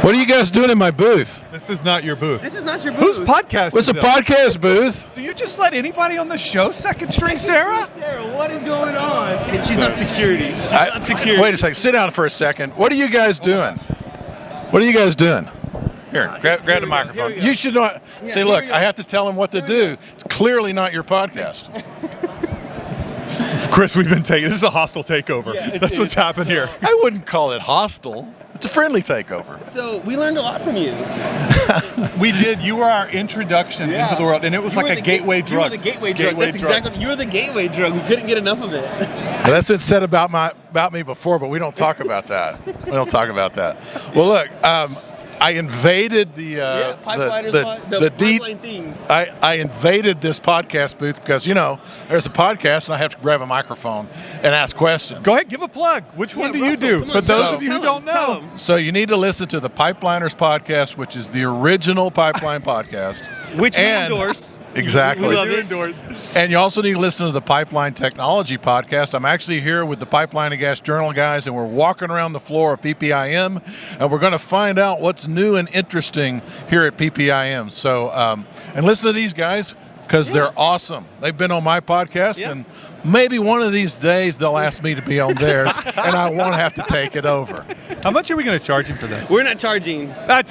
What are you guys doing in my booth? This is not your booth. This is not your booth. Whose podcast What's is a this? podcast booth? Do you just let anybody on the show second string Sarah? Sarah, what is going on? And she's not security. She's not security. Wait a second. Sit down for a second. What are you guys doing? What are you guys doing? Here, grab the microphone. Here we go. You should not. Yeah, See, here look, we go. I have to tell him what to do. It's clearly not your podcast. Chris, we've been taking. This is a hostile takeover. Yeah, That's what's happened here. I wouldn't call it hostile. It's a friendly takeover. So we learned a lot from you. We did. You were our introduction Yeah. into the world, and it was You like were a the gateway drug. You were the gateway drug. That's exactly. You were the gateway drug. We couldn't get enough of it. That's been said about me before, but we don't talk about that. We don't talk about that. Well, look, I invaded the pipeline things. I invaded this podcast booth because there's a podcast and I have to grab a microphone and ask questions. Go ahead, give a plug. Which one do you Russell, do? come on, For those so- of you who tell don't him, tell know, him. So you need to listen to the Pipeliners podcast, which is the original Pipeline podcast, Which we And- endorse. Exactly. We love do it. endorse. And you also need to listen to the Pipeline Technology podcast. I'm actually here with the Pipeline and Gas Journal guys, and we're walking around the floor of PPIM, and we're going to find out what's new and interesting here at PPIM. So, and listen to these guys because they're awesome. They've been on my podcast, Yeah. and maybe one of these days they'll ask me to be on theirs, and I won't have to take it over. How much are we going to charge him for this? We're not charging. That's